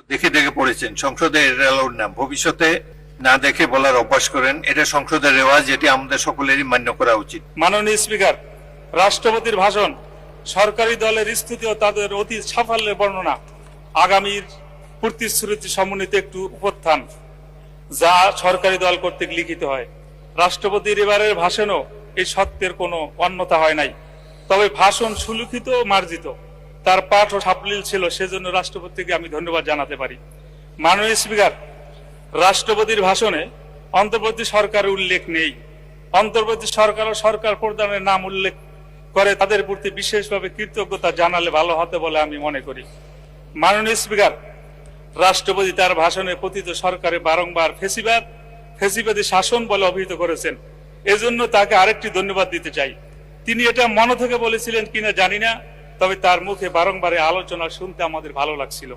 দেখে দেখে পড়েছেন, সংসদে এটা অ্যালাউড না, ভবিষ্যতে না দেখে বলার অভ্যাস করেন। এটা সংসদের রেওয়াজ, যেটি আমাদের সকলেরই মান্য করা উচিত। মাননীয় স্পিকার, রাষ্ট্রপতির ভাষণ, সরকারি দলের স্থিতি ও তাদের অতীত সাফল্যের বর্ণনা, আগামীর প্রতিশ্রুতি সমন্বিত একটু উপত্থান, যা সরকারি দল কর্তৃক লিখিত হয়। রাষ্ট্রপতির এবারের ভাষণও এই সত্যের কোনো অন্যতা হয় নাই। তবে ভাষণ সুলিখিত ও মার্জিত, তার পাঠ ও সাবলীল ছিল, সেজন্য রাষ্ট্রপতিকে আমি ধন্যবাদ জানাতে পারি। মাননীয় স্পিকার, রাষ্ট্রপতির ভাষণে অন্তর্বর্তী সরকারের উল্লেখ নেই। অন্তর্বর্তী সরকার ও সরকার প্রধানের নাম উল্লেখ করে তাদের প্রতি বিশেষভাবে কৃতজ্ঞতা জানালে ভালো হতে বলে আমি মনে করি। মাননীয় স্পিকার, রাষ্ট্রপতি তার ভাষণে পতিত সরকারে বারংবার ফেসিবাদী শাসন বলে অভিহিত করেছেন। এজন্য তাকে আরেকটি ধন্যবাদ দিতে চাই। তিনি এটা মন থেকে বলেছিলেন কিনা জানি না, তবে তার মুখে বারংবার আলোচনা শুনতে আমাদের ভালো লাগছিল।